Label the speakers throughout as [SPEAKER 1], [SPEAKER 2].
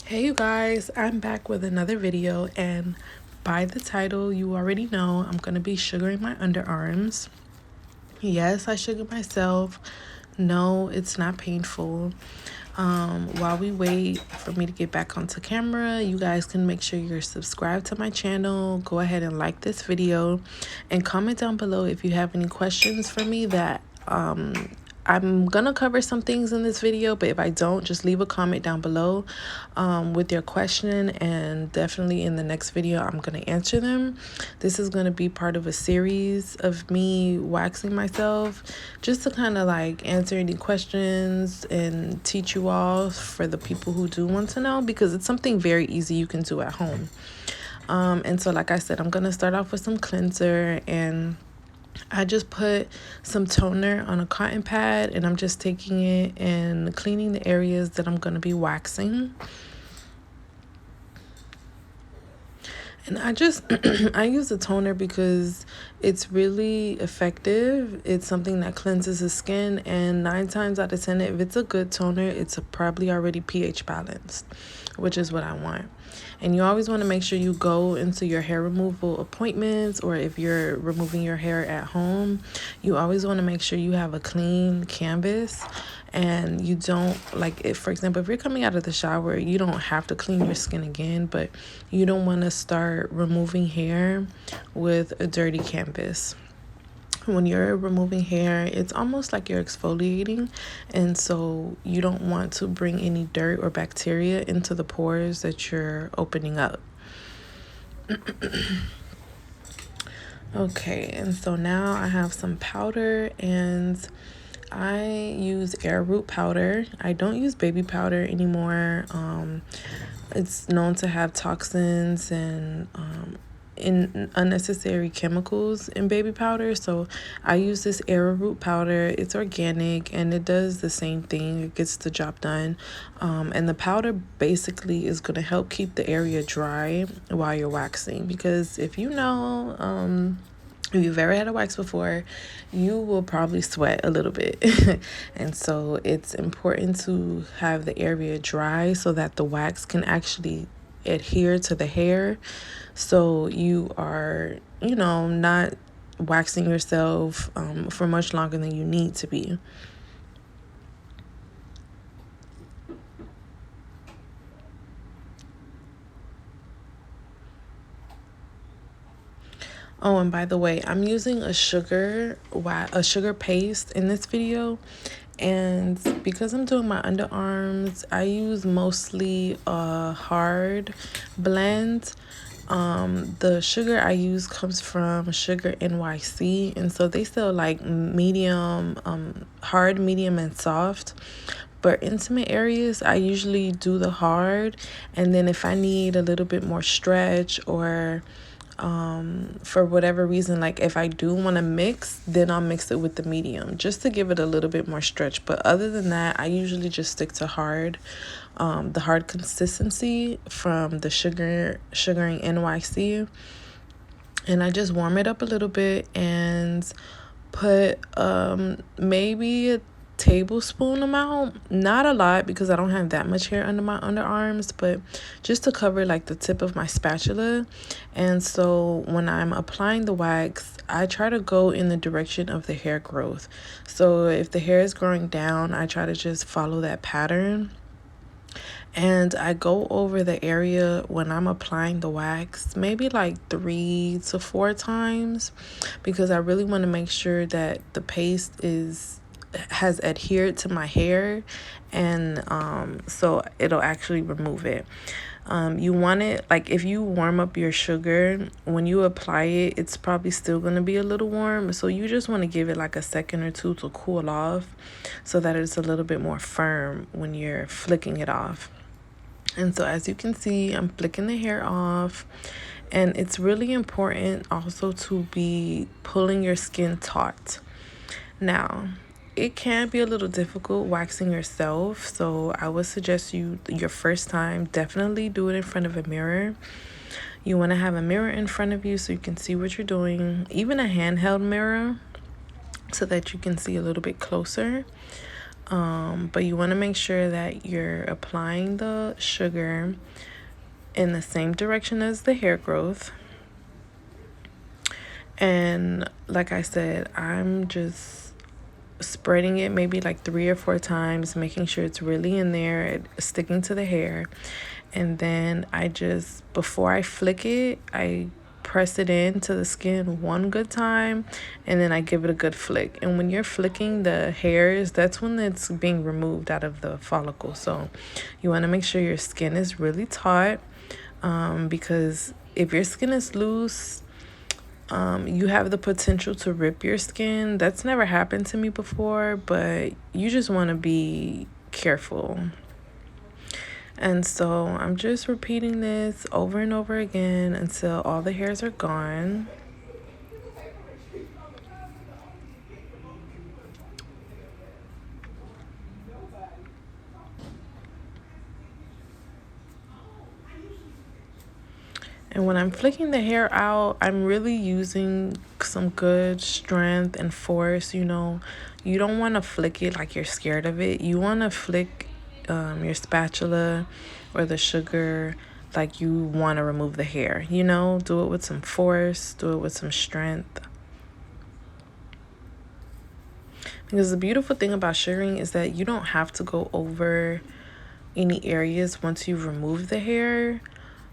[SPEAKER 1] Hey you guys, I'm back with another video, and by the title you already know I'm gonna be sugaring my underarms. Yes, I sugar myself. No, it's not painful. While we wait for me to get back onto camera, you guys can make sure you're subscribed to my channel. Go ahead and like this video and comment down below if you have any questions for me that I'm gonna cover some things in this video, but if I don't, just leave a comment down below with your question, and definitely in the next video I'm gonna answer them. This is gonna be part of a series of me waxing myself, just to kind of like answer any questions and teach you all, for the people who do want to know, because it's something very easy you can do at home. And so like I said, I'm gonna start off with some cleanser, and I just put some toner on a cotton pad, and I'm just taking it and cleaning the areas that I'm going to be waxing. And I use a toner because it's really effective. It's something that cleanses the skin, and 9 times out of 10, if it's a good toner, it's probably already pH balanced, which is what I want. And you always want to make sure you go into your hair removal appointments, or if you're removing your hair at home, you always want to make sure you have a clean canvas, and you don't, like, if for example, if you're coming out of the shower, you don't have to clean your skin again, but you don't want to start removing hair with a dirty canvas. When you're removing hair, it's almost like you're exfoliating, and so you don't want to bring any dirt or bacteria into the pores that you're opening up. Okay, and so now I have some powder, and I use arrowroot powder. I don't use baby powder anymore. It's known to have toxins and in unnecessary chemicals in baby powder, so I use this arrowroot powder. It's organic and it does the same thing. It gets the job done, and the powder basically is going to help keep the area dry while you're waxing, because if you know, if you've ever had a wax before, you will probably sweat a little bit. And so it's important to have the area dry so that the wax can actually adhere to the hair, so you are, not waxing yourself for much longer than you need to be. Oh, and by the way, I'm using a sugar paste in this video, and because I'm doing my underarms, I use mostly a hard blend. The sugar I use comes from Sugar NYC, and so they sell like medium, hard, medium, and soft. But intimate areas, I usually do the hard, and then if I need a little bit more stretch, or for whatever reason, like if I do want to mix, then I'll mix it with the medium just to give it a little bit more stretch. But other than that, I usually just stick to hard, the hard consistency from the Sugaring NYC. And I just warm it up a little bit and put maybe a tablespoon amount, not a lot because I don't have that much hair under my underarms, but just to cover like the tip of my spatula. And so when I'm applying the wax, I try to go in the direction of the hair growth. So if the hair is growing down, I try to just follow that pattern. And I go over the area when I'm applying the wax maybe like 3 to 4 times, because I really want to make sure that the paste has adhered to my hair, and so it'll actually remove it. You want it, like if you warm up your sugar, when you apply it, it's probably still going to be a little warm, so you just want to give it like a second or two to cool off, so that it's a little bit more firm when you're flicking it off. And so as you can see, I'm flicking the hair off, and it's really important also to be pulling your skin taut. Now, it can be a little difficult waxing yourself, so I would suggest your first time, definitely do it in front of a mirror. You want to have a mirror in front of you so you can see what you're doing, even a handheld mirror, so that you can see a little bit closer. But you want to make sure that you're applying the sugar in the same direction as the hair growth. And like I said, I'm just spreading it maybe like 3 or 4 times, making sure it's really in there, sticking to the hair. And then before I flick it, I press it into the skin one good time, and then I give it a good flick. And when you're flicking the hairs, that's when it's being removed out of the follicle. So you want to make sure your skin is really taut, because if your skin is loose, you have the potential to rip your skin. That's never happened to me before, but you just want to be careful. And so I'm just repeating this over and over again until all the hairs are gone. And when I'm flicking the hair out, I'm really using some good strength and force. You don't want to flick it like you're scared of it. You want to flick your spatula or the sugar like you want to remove the hair. Do it with some force, do it with some strength. Because the beautiful thing about sugaring is that you don't have to go over any areas once you remove the hair.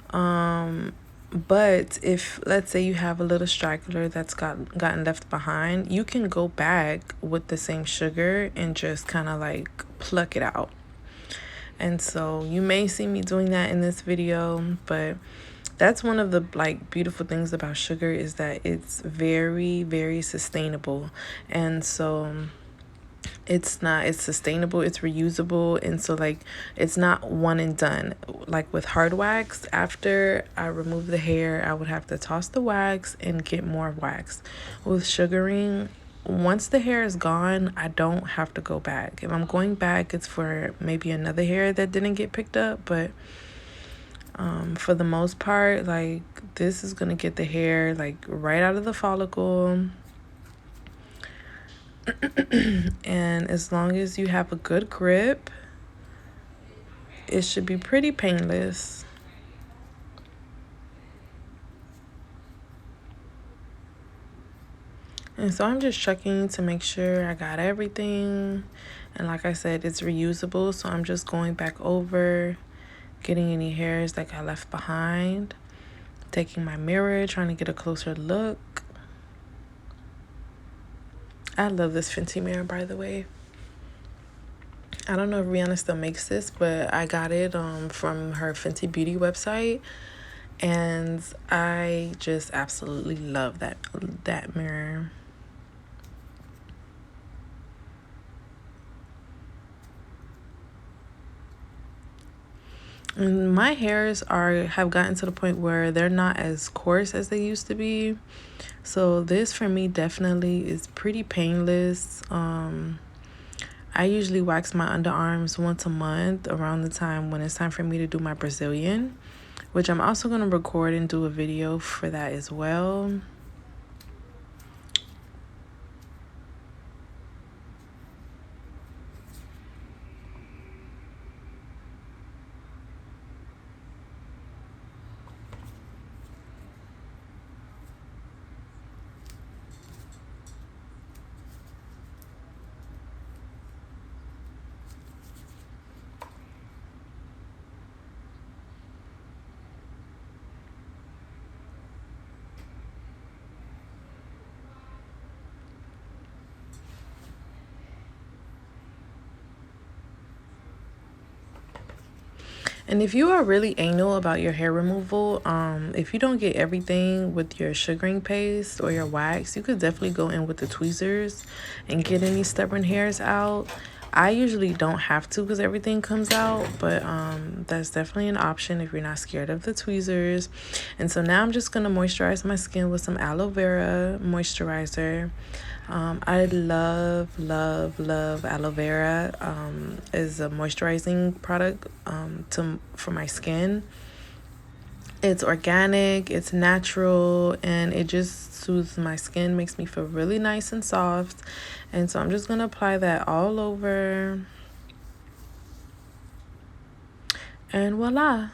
[SPEAKER 1] But if, let's say, you have a little straggler that's gotten left behind, you can go back with the same sugar and just kind of like pluck it out. And so you may see me doing that in this video, but that's one of the beautiful things about sugar, is that it's very, very sustainable. And so it's sustainable, it's reusable, and so it's not one and done. Like with hard wax, after I remove the hair, I would have to toss the wax and get more wax. With sugaring, once the hair is gone, I don't have to go back. If I'm going back, it's for maybe another hair that didn't get picked up, but for the most part, this is gonna get the hair right out of the follicle. And as long as you have a good grip, it should be pretty painless. And so I'm just checking to make sure I got everything. And like I said, it's reusable, so I'm just going back over, getting any hairs that got left behind, taking my mirror, trying to get a closer look. I love this Fenty mirror, by the way. I don't know if Rihanna still makes this, but I got it from her Fenty Beauty website, and I just absolutely love that mirror. And my hairs have gotten to the point where they're not as coarse as they used to be. So this for me definitely is pretty painless. I usually wax my underarms once a month around the time when it's time for me to do my Brazilian, which I'm also going to record and do a video for that as well. And if you are really anal about your hair removal, if you don't get everything with your sugaring paste or your wax, you could definitely go in with the tweezers and get any stubborn hairs out. I usually don't have to because everything comes out, but that's definitely an option if you're not scared of the tweezers. And so now I'm just going to moisturize my skin with some aloe vera moisturizer. I love aloe vera as a moisturizing product for my skin. It's organic, it's natural, and it just soothes my skin, makes me feel really nice and soft. And so I'm just gonna apply that all over, and voila.